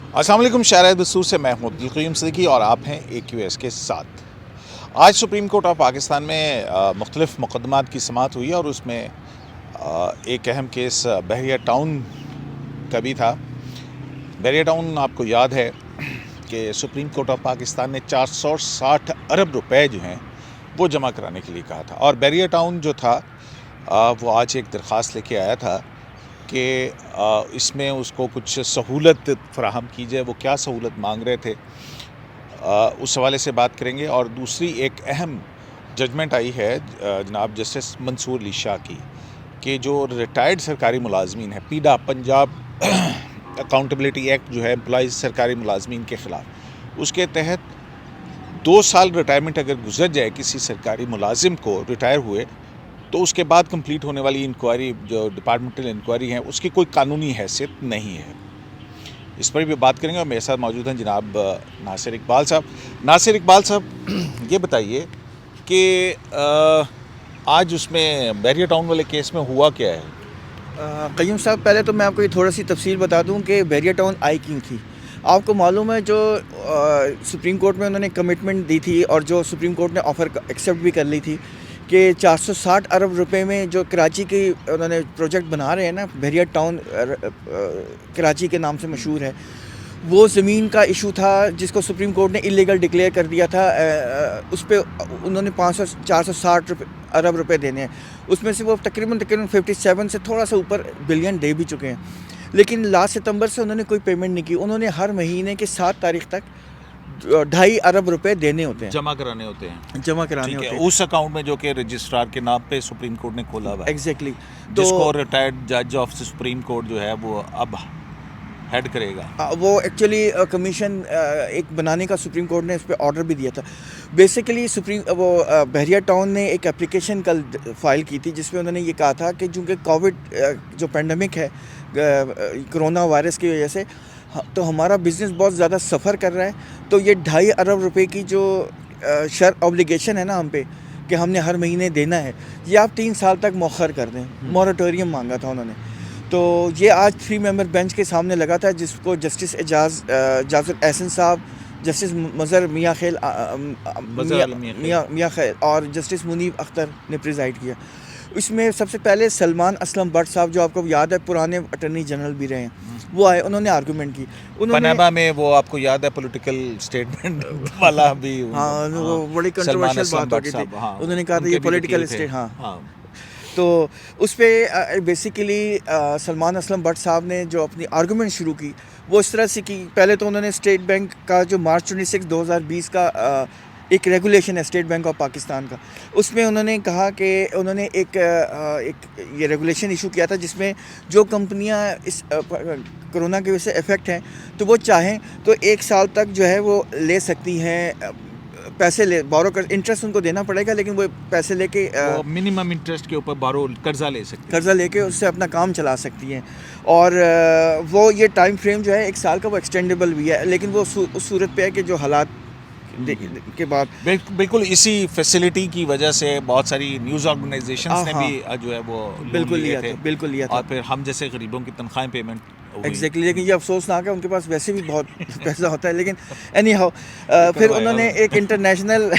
السلام علیکم. شارع دستور سے میں ہوں عبدالقیوم صدیقی اور آپ ہیں AQS کے ساتھ. آج سپریم کورٹ آف پاکستان میں مختلف مقدمات کی سماعت ہوئی اور اس میں ایک اہم کیس بحریہ ٹاؤن کا بھی تھا. بحریہ ٹاؤن آپ کو یاد ہے کہ سپریم کورٹ آف پاکستان نے 460 ارب روپے جو ہیں وہ جمع کرانے کے لیے کہا تھا. اور بحریہ ٹاؤن جو تھا وہ آج ایک درخواست لے کے آیا تھا کہ اس میں اس کو کچھ سہولت فراہم کی جائے. وہ کیا سہولت مانگ رہے تھے اس حوالے سے بات کریں گے. اور دوسری ایک اہم ججمنٹ آئی ہے جناب جسٹس منصور علی شاہ کی کہ جو ریٹائرڈ سرکاری ملازمین ہیں پیڈا پنجاب اکاؤنٹیبلٹی ایکٹ جو ہے امپلائیز سرکاری ملازمین کے خلاف, اس کے تحت 2 سال ریٹائرمنٹ اگر گزر جائے کسی سرکاری ملازم کو ریٹائر ہوئے تو اس کے بعد کمپلیٹ ہونے والی انکوائری جو ڈپارٹمنٹل انکوائری ہیں اس کی کوئی قانونی حیثیت نہیں ہے. اس پر بھی بات کریں گے اور میرے ساتھ موجود ہیں جناب ناصر اقبال صاحب. ناصر اقبال صاحب, یہ بتائیے کہ آج اس میں بحریہ ٹاؤن والے کیس میں ہوا کیا ہے؟ قیوم صاحب, پہلے تو میں آپ کو یہ تھوڑا سی تفصیل بتا دوں کہ بحریہ ٹاؤن آئی کیوں تھی. آپ کو معلوم ہے جو سپریم کورٹ میں انہوں نے کمٹمنٹ دی تھی اور جو سپریم کورٹ نے آفر ایکسیپٹ بھی کر لی تھی کہ 460 ارب روپے میں جو کراچی کی انہوں نے پروجیکٹ بنا رہے ہیں نا, بحریہ ٹاؤن کراچی کے نام سے مشہور ہے, وہ زمین کا ایشو تھا جس کو سپریم کورٹ نے اللیگل ڈکلیئر کر دیا تھا. اس پہ انہوں نے 460 ارب روپے دینے ہیں. اس میں سے وہ تقریباً 57 سے تھوڑا سا اوپر بلین دے بھی چکے ہیں, لیکن لاسٹ ستمبر سے انہوں نے کوئی پیمنٹ نہیں کی. انہوں نے ہر مہینے کے 7 تاریخ تک 2.5 ارب روپے دینے ہوتے ہیں, جمع کرانے ہوتے ہیں ہیں اس اکاؤنٹ میں جو کہ رجسٹرار کے نام پہ سپریم کورٹ نے کھولا ہوا ہے. ایگزیکٹلی. جس کو ریٹائرڈ جج آف سپریم کورٹ جو ہے وہ اب ہیڈ کرے گا. وہ ایکچولی کمیشن ایک بنانے کا سپریم کورٹ نے اس پہ آرڈر بھی دیا تھا. بیسیکلی بحریہ ٹاؤن نے ایک اپلیکیشن کل فائل کی تھی جس میں انہوں نے یہ کہا تھا کہ چونکہ کووڈ جو پینڈیمک ہے کرونا وائرس کی وجہ سے, تو ہمارا بزنس بہت زیادہ سفر کر رہا ہے, تو یہ 2.5 ارب روپے کی جو اوبلیگیشن ہے نا ہم پہ کہ ہم نے ہر مہینے دینا ہے, یہ آپ 3 سال تک مؤخر کر دیں. مورٹوریم مانگا تھا انہوں نے. تو یہ آج 3 ممبر بینچ کے سامنے لگا تھا جس کو جسٹس اعجاز احسن صاحب, جسٹس مظہر میاں خیل اور جسٹس منیب اختر نے پریزائڈ کیا. اس میں سب سے پہلے سلمان اسلم بٹ صاحب, جو آپ کو یاد ہے پرانے اٹارنی جنرل بھی رہے ہیں, وہ آئے. انہوں نے آرگومنٹ کی. پناما میں وہ آپ کو یاد ہے پولیٹیکل اسٹیٹمنٹ والا بھی, ہاں وہ بڑی کنٹروورشل بات ہو گئی تھی. انہوں نے کہا تھا یہ پولیٹیکل اسٹیٹ, ہاں. تو اس پہ بیسیکلی سلمان اسلم بٹ صاحب نے جو اپنی آرگومنٹ شروع کی وہ اس طرح سے کی. پہلے تو انہوں نے اسٹیٹ بینک کا جو مارچ 26 2020 کا ایک ریگولیشن ہے اسٹیٹ بینک آف پاکستان کا, اس میں انہوں نے کہا کہ انہوں نے ایک یہ ریگولیشن ایشو کیا تھا جس میں جو کمپنیاں اس کرونا کی وجہ سے افیکٹ ہیں تو وہ چاہیں تو 1 سال تک جو ہے وہ لے سکتی ہیں پیسے بورو کر. انٹرسٹ ان کو دینا پڑے گا لیکن وہ پیسے لے کے منیمم انٹرسٹ کے اوپر قرضہ لے کے اس سے اپنا کام چلا سکتی ہیں. اور وہ یہ ٹائم فریم جو ہے 1 سال کا وہ ایکسٹینڈیبل بھی ہے, لیکن وہ اس صورت پہ ہے کہ جو حالات کے بعد. بالکل اسی فیسلٹی کی وجہ سے بہت ساری نیوز آرگنائزیشنز نے بھی جو ہے وہ بالکل لیا تھا, اور پھر ہم جیسے غریبوں کی تنخواہیں پیمنٹ. ایگزیکٹلی. لیکن یہ افسوسناک ہے, ان کے پاس ویسے بھی بہت پیسہ ہوتا ہے. لیکن اینی ہاؤ پھر انہوں نے ایک انٹرنیشنل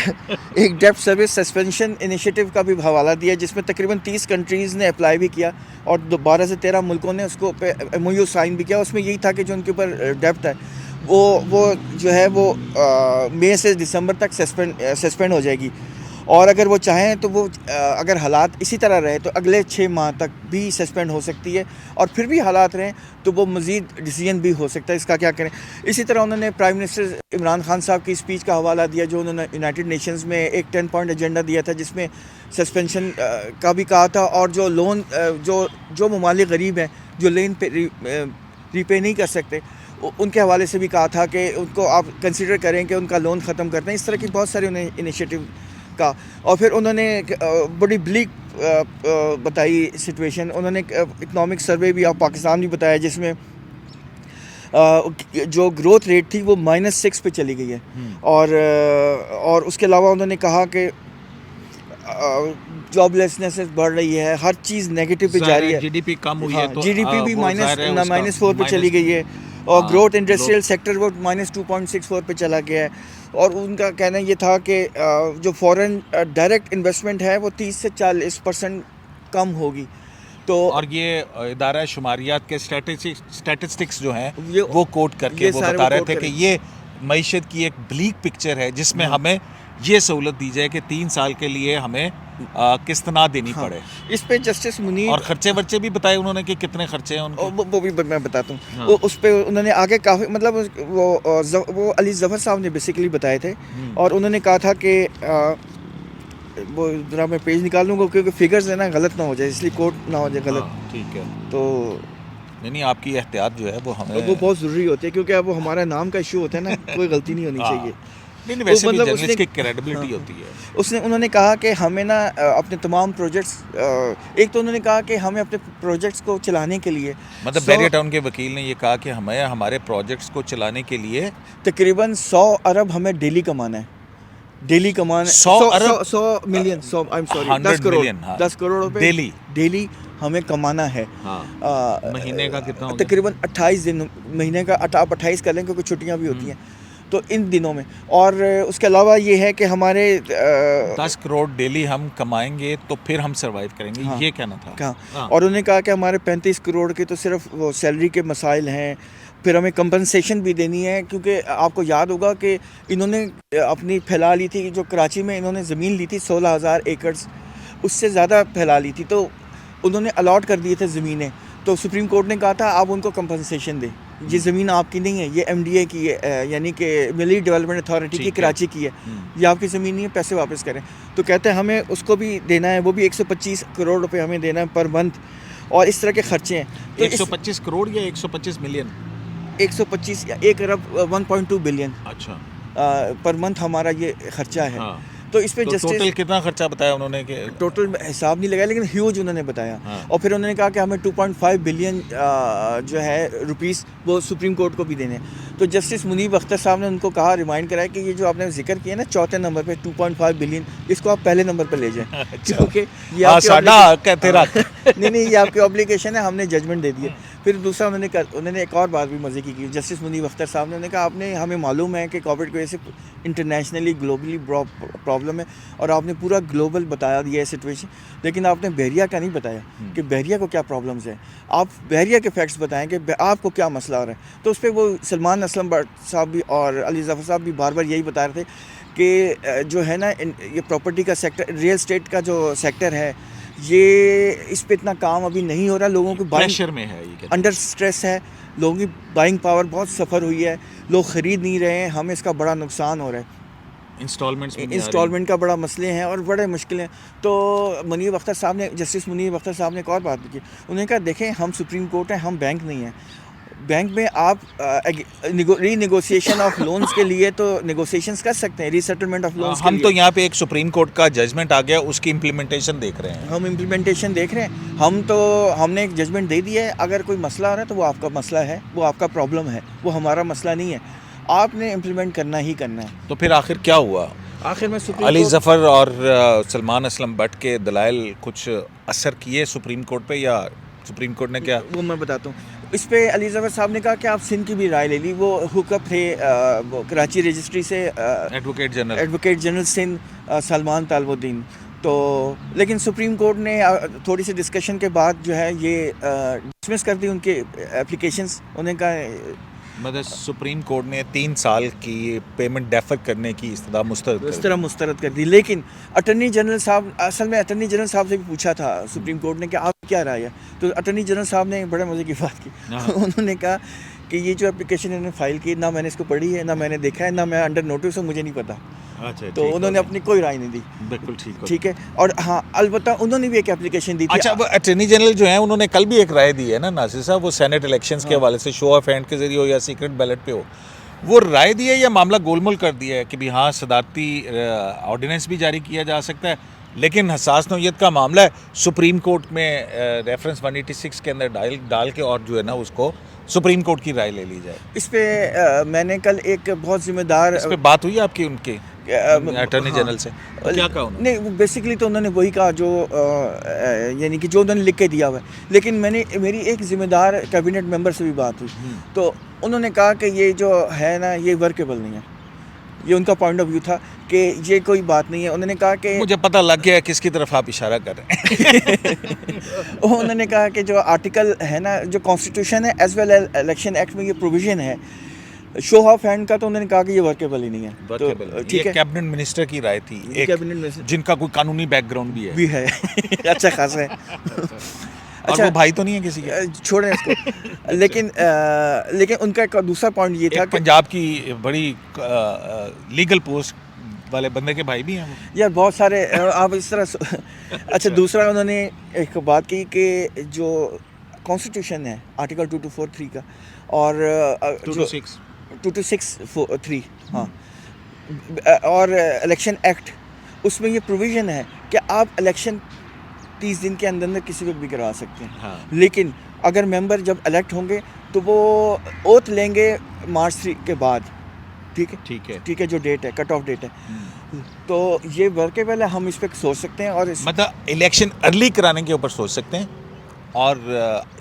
ایک ڈیپٹ سروس سسپینشن انیشیٹو کا بھی حوالہ دیا جس میں تقریباً 30 کنٹریز نے اپلائی بھی کیا اور 12 سے 13 ملکوں نے اس کو MOU سائن بھی کیا. اس میں یہی تھا کہ جو ان کے اوپر ڈیپٹ ہے وہ جو ہے وہ مئی سے دسمبر تک سسپینڈ ہو جائے گی, اور اگر وہ چاہیں تو وہ اگر حالات اسی طرح رہے تو اگلے 6 ماہ تک بھی سسپینڈ ہو سکتی ہے, اور پھر بھی حالات رہیں تو وہ مزید ڈیسیجن بھی ہو سکتا ہے. اس کا کیا کریں. اسی طرح انہوں نے پرائم منسٹر عمران خان صاحب کی اسپیچ کا حوالہ دیا جو انہوں نے یونائٹڈ نیشنز میں ایک 10 پوائنٹ ایجنڈا دیا تھا جس میں سسپینشن کا بھی کہا تھا, اور جو لون جو ممالک غریب ہیں جو لین پہ ریپے نہیں کر سکتے ان کے حوالے سے بھی کہا تھا کہ ان کو آپ کنسیڈر کریں کہ ان کا لون ختم کرتے ہیں. اس طرح کی بہت سارے انہیں انیشیٹو کا. اور پھر انہوں نے بڑی بلیک بتائی سچویشن. انہوں نے اکنامک سروے بھی آف پاکستان بھی بتایا جس میں جو گروتھ ریٹ تھی وہ -6 پہ چلی گئی ہے, اور اس کے علاوہ انہوں نے کہا کہ جاب لیسنس بڑھ رہی ہے, ہر چیز نیگیٹو پہ جا رہی ہے. GDP کم ہوئی ہے تو GDP بھی -4 پہ چلی گئی ہے, اور گروتھ انڈسٹریل سیکٹر وہ -2.64 پہ چلا گیا ہے. اور ان کا کہنا یہ تھا کہ جو فورن ڈائریکٹ انویسٹمنٹ ہے وہ 30 سے 40% کم ہوگی. تو اور یہ ادارہ شماریات کے اسٹیٹسٹکس جو ہیں یہ- وہ کوٹ کر کے یہ وہ سارے بتا وہ رہے کوٹ تھے کہ کریں. یہ معیشت کی ایک بلیک پکچر ہے جس میں ہمیں یہ سہولت دی جائے کہ 3 سال کے لیے ہمیں قسط نہ دینی پڑے. اس پہ جسٹس منیر اور خرچے ورچے بھی بتائے انہوں نے کہ کتنے خرچے ہیں ان کے. وہ بھی میں بتاتا ہوں. اس پہ انہوں نے آگے کافی مطلب وہ علی ظفر صاحب نے بیسیکلی بتائے تھے. اور انہوں نے کہا تھا کہ وہ ذرا میں پیج نکال لوں گا کیونکہ فگرز ہے نا غلط نہ ہو جائے, اس لیے کوٹ نہ ہو جائے غلط. ٹھیک ہے. تو نہیں آپ کی احتیاط جو ہے وہ ہمیں وہ بہت ضروری ہوتی ہے کیونکہ اب وہ ہمارا نام کا ایشو ہوتا ہے نا, کوئی غلطی نہیں ہونی چاہیے. نہیں ویسے بھی مطلب اس جرنلسٹ نے- کی کریڈیبلٹی ہوتی ہے. انہوں نے کہا کہ ہمیں نا اپنے تمام پروجیکٹس, ایک تو انہوں نے کہا کہ ہمیں اپنے پروجیکٹس کو چلانے کے لیے مطلب بیریا ٹاؤن کے وکیل نے یہ کہا کہ ہمیں ہمارے پروجیکٹس کو چلانے کے لیے تقریباً 100 ارب ہمیں ڈیلی کمانا ہے. ڈیلی کمانا 100 ارب 100 ملین 100 10 کروڑ million, ہاں. 10 کروڑ روپے ڈیلی ہمیں کمانا ہے. مہینے کا کتنا ہوگا؟ تقریباً 28 دن, مہینے کا آپ 28 کر لیں کیونکہ چھٹیاں بھی ہوتی ہیں تو ان دنوں میں. اور اس کے علاوہ یہ ہے کہ ہمارے 10 کروڑ ڈیلی ہم کمائیں گے تو پھر ہم سروائیو کریں گے, یہ کہنا تھا. اور انہوں نے کہا کہ ہمارے 35 کروڑ کے تو صرف وہ سیلری کے مسائل ہیں, پھر ہمیں کمپنسیشن بھی دینی ہے کیونکہ آپ کو یاد ہوگا کہ انہوں نے اپنی پھیلا لی تھی, جو کراچی میں انہوں نے زمین لی تھی 16,000 ایکڑز, اس سے زیادہ پھیلا لی تھی تو انہوں نے الاٹ کر دیے تھے زمینیں. تو سپریم کورٹ نے کہا تھا آپ ان کو کمپنسیشن دیں, یہ زمین آپ کی نہیں ہے, یہ MDA کی ہے, یعنی کہ ملی ڈیولپمنٹ اتھارٹی کی کراچی کی ہے, یہ آپ کی زمین نہیں ہے, پیسے واپس کریں. تو کہتے ہیں ہمیں اس کو بھی دینا ہے, وہ بھی 125 کروڑ روپے ہمیں دینا ہے پر منتھ, اور اس طرح کے خرچے ہیں. تو 125 کروڑ یا 125 ملین؟ 125 یا 1 ارب 1.2 بلین اچھا پر منتھ ہمارا یہ خرچہ ہے. تو اس پہ ٹوٹل کتنا خرچہ بتایا انہوں نے کہ ٹوٹل حساب نہیں لگایا لیکن ہیوج انہوں نے بتایا. اور پھر انہوں نے کہا کہ ہمیں 2.5 بلین جو ہے روپیز وہ سپریم کورٹ کو بھی دینے ہیں. تو جسٹس منیب اختر صاحب نے ان کو کہا, ریمائنڈ کرایا کہ یہ جو آپ نے ذکر کیا نا 4تھے نمبر پہ 2.5 بلین, اس کو آپ پہلے نمبر پہ لے جائیں کیونکہ یہ نہیں یہ آپ کی obligation ہے, ہم نے ججمنٹ دے دی ہے. پھر دوسرا انہوں نے ایک اور بات بھی مزے کی جسٹس منیب اختر صاحب نے کہا آپ نے ہمیں معلوم ہے کہ کووڈ کی وجہ سے انٹرنیشنلی گلوبلی پرابلم ہے اور آپ نے پورا گلوبل بتایا دیا ہے سچویشن, لیکن آپ نے بحریہ کا نہیں بتایا کہ بحریہ کو کیا پرابلمز ہیں. آپ بحریہ کے فیکٹس بتائیں کہ آپ کو کیا مسئلہ آ رہا ہے. تو اس پہ وہ سلمان اسلم بٹ صاحب بھی اور علی ظفر صاحب بھی بار بار یہی بتا رہے تھے کہ جو ہے نا یہ پراپرٹی کا سیکٹر, ریئل اسٹیٹ کا جو سیکٹر ہے, یہ اس پہ اتنا کام ابھی نہیں ہو رہا. لوگوں کو پریشر میں ہے, انڈر سٹریس ہے, لوگوں کی بائنگ پاور بہت سفر ہوئی ہے, لوگ خرید نہیں رہے ہیں, ہمیں اس کا بڑا نقصان ہو رہا ہے. انسٹالمنٹ کا بڑا مسئلے ہیں اور بڑے مشکلیں. تو منیب اختر صاحب نے, جسٹس منیب اختر صاحب نے ایک اور بات کی, انہوں نے کہا دیکھیں ہم سپریم کورٹ ہیں, ہم بینک نہیں ہیں. بینک میں آپ ری نیگوسیشن آف لونز کے لیے تو نیگوسیشنز کر سکتے ہیں, ری سیٹلمنٹ آف لونز. ہم تو یہاں پہ ایک سپریم کورٹ کا ججمنٹ آ گیا, اس کی امپلیمنٹیشن دیکھ رہے ہیں. ہم امپلیمنٹیشن دیکھ رہے ہیں. ہم نے ایک ججمنٹ دے دیا ہے, اگر کوئی مسئلہ آ رہا ہے تو وہ آپ کا مسئلہ ہے, وہ آپ کا پرابلم ہے, وہ ہمارا مسئلہ نہیں ہے, آپ نے امپلیمنٹ کرنا ہی کرنا ہے. تو پھر آخر کیا ہوا؟ آخر میں علی ظفر اور سلمان اسلم بٹ کے دلائل کچھ اثر کیے سپریم کورٹ پہ, یا سپریم کورٹ نے کیا؟ وہ میں بتاتا ہوں. اس پہ علی ظفر صاحب نے کہا کہ آپ سندھ کی بھی رائے لے لی. وہ ہک اپ تھے کراچی رجسٹری سے, ایڈوکیٹ جنرل سندھ سلمان طالب الدین. تو لیکن سپریم کورٹ نے تھوڑی سی ڈسکشن کے بعد جو ہے یہ ڈسمس کر دی ان کے اپلیکیشنس. انہیں کہا مطلب سپریم کورٹ نے 3 سال کی پیمنٹ ڈیفر کرنے کی استدعا مسترد کر دی. لیکن اٹرنی جنرل صاحب, اصل میں اٹرنی جنرل صاحب سے بھی پوچھا تھا سپریم کورٹ نے کہ آپ کیا رائے ہے, تو اٹرنی جنرل صاحب نے بڑے مزے کی بات کی. انہوں نے کہا کہ یہ جو اپلیکیشن انہوں نے فائل کی, نہ میں نے اس کو پڑھی ہے, نہ میں نے دیکھا ہے, نہ میں انڈر نوٹس ہوں, مجھے نہیں پتا. تو انہوں نے اپنی کوئی رائے نہیں دی. بالکل ٹھیک ہے. اور ہاں البتہ انہوں نے بھی ایک اپلیکیشن دی تھی. اچھا, وہ اٹارنی جنرل جو ہیں انہوں نے کل بھی ایک رائے دی ہے نا ناصر صاحب, وہ سینٹ الیکشنز کے حوالے سے شو آف ہینڈ کے ذریعے ہو یا سیکرٹ بیلٹ پہ ہو, وہ رائے دی ہے یا معاملہ گول مول کر دیا ہے کہ بھی ہاں صدارتی آرڈیننس بھی جاری کیا جا سکتا ہے, لیکن حساس نوعیت کا معاملہ ہے, سپریم کورٹ میں ریفرنس 186 کے اندر ڈال کے اور جو ہے نا اس کو سپریم کورٹ کی رائے لے لی جائے. اس پہ میں نے کل ایک بہت ذمہ دار, اس پہ بات ہوئی آپ کی ان کے اٹارنی جنرل سے کیا کہا انہوں نے؟ نہیں بیسکلی تو انہوں نے وہی کہا جو یعنی کہ جو انہوں نے لکھ کے دیا ہوا ہے، لیکن میری ایک ذمہ دار کیبنٹ ممبر سے بھی بات ہوئی تو انہوں نے کہا کہ یہ جو ہے نا یہ ورکیبل نہیں ہے، یہ ان کا پوائنٹ آف ویو تھا کہ یہ کوئی بات نہیں ہے. انہوں نے کہا کہ مجھے پتہ لگ گیا کس کی طرف آپ اشارہ کر رہے ہیں. انہوں نے کہا کہ جو آرٹیکل ہے نا جو کانسٹیٹیوشن ہے as well as election act میں یہ پروویژن ہے شو آف ہینڈ کا، تو انہوں نے کہا کہ یہ ورکیبل ہی نہیں ہے. تو ٹھیک ہے، کیبنٹ منسٹر کی رائے تھی، کیبنٹ منسٹر جن کا کوئی قانونی بیک گراؤنڈ بھی ہے اچھا خاصا ہے. اور وہ بھائی تو نہیں ہے کسی کے، چھوڑیں اس کو. لیکن ان کا ایک دوسرا پوائنٹ یہ تھا کہ پنجاب کی بڑی لیگل پوسٹ والے بندے کے بھائی بھی ہیں یار بہت سارے آپ اس طرح. اچھا دوسرا انہوں نے ایک بات کی کہ جو کانسٹیٹیوشن ہے آرٹیکل 2243 کا اور 2263 ہاں اور الیکشن ایکٹ، اس میں یہ پروویژن ہے کہ آپ الیکشن 30 دن کے اندر کسی وقت بھی کروا سکتے ہیں. لیکن اگر ممبر جب الیکٹ ہوں گے تو وہ اوتھ لیں گے مارچ 3 کے بعد. ٹھیک ہے جو ڈیٹ ہے کٹ آف ڈیٹ ہے. تو یہ ورکیبل ہے، ہم اس پہ سوچ سکتے ہیں. اور مطلب الیکشن ارلی کرانے کے اوپر سوچ سکتے ہیں اور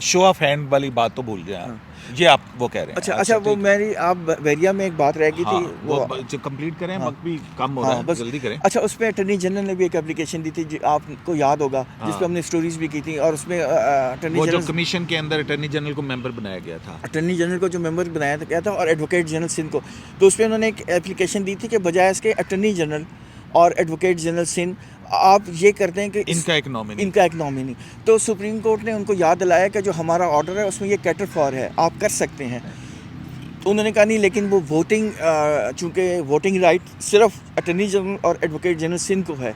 شو آف ہینڈ والی بات تو بھول جائیں. یہ آپ وہ کہہ رہے ہیں. اچھا وہ میری آپ بیریا میں ایک بات رہ گئی تھی وہ کمپلیٹ کریں، وقت بھی کم ہو رہا ہے، جلدی کریں. اچھا اس پہ اٹارنی جنرل نے بھی ایک اپلیکیشن دی تھی آپ کو یاد ہوگا، جس پہ ہم نے اسٹوریز بھی کی تھی. اور اس میں وہ جو کمیشن کے اندر اٹارنی جنرل کو ممبر بنایا گیا تھا، اٹارنی جنرل کو جو ممبر بنایا گیا تھا اور ایڈوکیٹ جنرل سندھ کو، تو اس پہ انہوں نے ایک اپلیکیشن دی تھی کہ بجائے اس کے اٹارنی جنرل اور ایڈوکیٹ جنرل سندھ آپ یہ کرتے ہیں کہ ان کا ایک نامنی. تو سپریم کورٹ نے ان کو یاد دلایا کہ جو ہمارا آرڈر ہے اس میں یہ کیٹر فار ہے، آپ کر سکتے ہیں. تو انہوں نے کہا نہیں، لیکن وہ ووٹنگ چونکہ ووٹنگ رائٹ صرف اٹارنی جنرل اور ایڈوکیٹ جنرل سندھ کو ہے،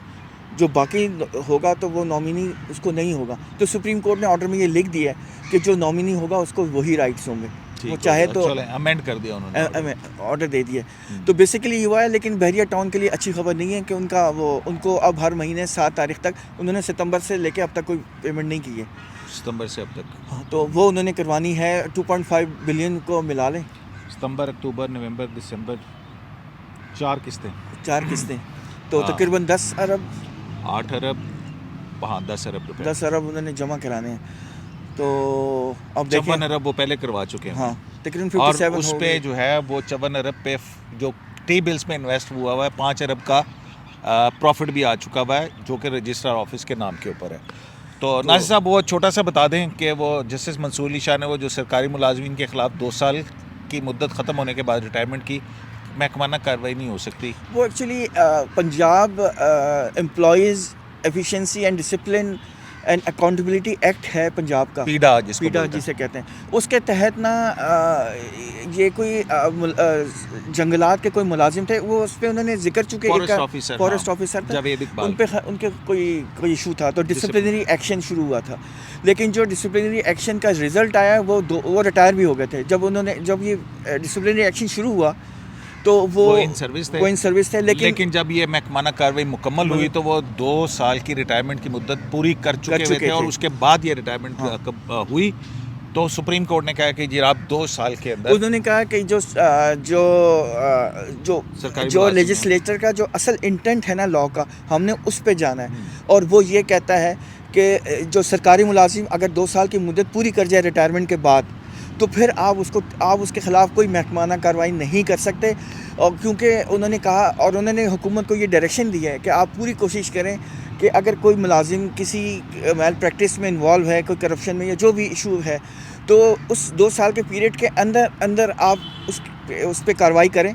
جو باقی ہوگا تو وہ نامنی اس کو نہیں ہوگا. تو سپریم کورٹ نے آرڈر میں یہ لکھ دیا ہے کہ جو نامنی ہوگا اس کو وہی رائٹس ہوں گے. وہ چاہے تو امینڈ کر دیا انہوں نے، آرڈر دے دیا. تو بیسیکلی یہ ہوا ہے. لیکن بحریہ ٹاؤن کے لیے اچھی خبر نہیں ہے کہ ان کو اب ہر مہینے 7 تاریخ تک، انہوں نے ستمبر سے لے کے اب تک کوئی پیمنٹ نہیں کی ہے. ستمبر سے اب تک؟ ہاں تو وہ انہوں نے کروانی ہے. 2.5 بلین کو ملا لیں. ستمبر، اکتوبر، نومبر، دسمبر، 4 قسطیں تو تقریباً 10 ارب 8 ارب 10 ارب روپے 10 ارب انہوں نے جمع کرانے ہیں. تو اب 54 ارب وہ پہلے کروا چکے ہیں. ہاں تقریباً 57 اور اس پہ جو ہے وہ 54 ارب پہ جو ٹی بلز میں انویسٹ ہوا ہے 5 ارب کا پروفٹ بھی آ چکا ہوا ہے، جو کہ رجسٹرار آفس کے نام کے اوپر ہے. تو ناصر صاحب وہ چھوٹا سا بتا دیں کہ وہ جسٹس منصور علی شاہ نے وہ جو سرکاری ملازمین کے خلاف 2 سال کی مدت ختم ہونے کے بعد ریٹائرمنٹ کی محکمانہ کارروائی نہیں ہو سکتی. وہ actually Punjab employees efficiency and discipline and accountability act ہے پنجاب کا، پیڈا جسے کہتے ہیں. اس کے تحت نا یہ کوئی جنگلات کے کوئی ملازم تھے، وہ اس پہ انہوں نے ذکر چکے فارسٹ آفیسر تھا، ان پہ ان کے کوئی ایشو تھا تو ڈسپلنری ایکشن شروع ہوا تھا. لیکن جو ڈسپلنری ایکشن کا رزلٹ آیا وہ ریٹائر بھی ہو گئے تھے. جب یہ ڈسپلنری ایکشن شروع ہوا تو وہ ان سروس تھے. لیکن جب یہ محکمانہ کارروائی مکمل ہوئی تو وہ 2 سال کی ریٹائرمنٹ کی مدت پوری کر چکے ہوئے تھے اور اس کے بعد یہ ریٹائرمنٹ ہوئی. تو سپریم کورٹ نے کہا کہ جی آپ 2 سال کے اندر، انہوں نے کہا کہ جو لیجسلیچر کا جو اصل انٹینٹ ہے نا لا کا، ہم نے اس پہ جانا ہے. اور وہ یہ کہتا ہے کہ جو سرکاری ملازم اگر 2 سال کی مدت پوری کر جائے ریٹائرمنٹ کے بعد تو پھر آپ اس کے خلاف کوئی محکمانہ کارروائی نہیں کر سکتے. اور کیونکہ انہوں نے کہا اور انہوں نے حکومت کو یہ ڈائریکشن دی ہے کہ آپ پوری کوشش کریں کہ اگر کوئی ملازم کسی میل پریکٹس میں انوالو ہے، کوئی کرپشن میں یا جو بھی ایشو ہے، تو اس 2 سال کے پیریڈ کے اندر آپ اس پہ کارروائی کریں،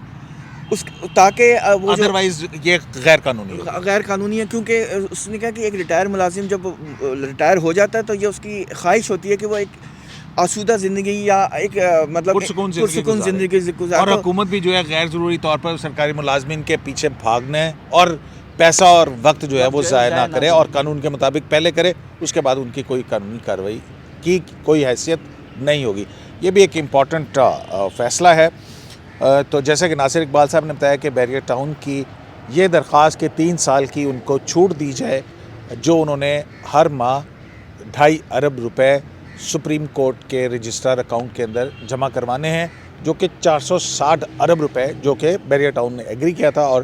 تاکہ ادروائز یہ غیر قانونی ہے. کیونکہ اس نے کہا کہ ایک ریٹائر ملازم جب ریٹائر ہو جاتا ہے تو یہ اس کی خواہش ہوتی ہے کہ وہ ایک آسودہ زندگی یا ایک مطلب پرسکون زندگی گزارے. اور حکومت بھی جو ہے غیر ضروری طور پر سرکاری ملازمین کے پیچھے بھاگنے اور پیسہ اور وقت جو ہے وہ ضائع نہ کرے اور قانون کے مطابق پہلے کرے، اس کے بعد ان کی کوئی قانونی کارروائی کی کوئی حیثیت نہیں ہوگی. یہ بھی ایک امپورٹنٹ فیصلہ ہے. تو جیسے کہ ناصر اقبال صاحب نے بتایا کہ بیریا ٹاؤن کی یہ درخواست کہ 3 سال کی ان کو چھوٹ دی جائے، جو انہوں نے ہر ماہ 2.5 ارب روپے سپریم کورٹ کے رجسٹرار اکاؤنٹ کے اندر جمع کروانے ہیں، جو کہ 460 ارب روپے جو کہ بیریا ٹاؤن نے ایگری کیا تھا اور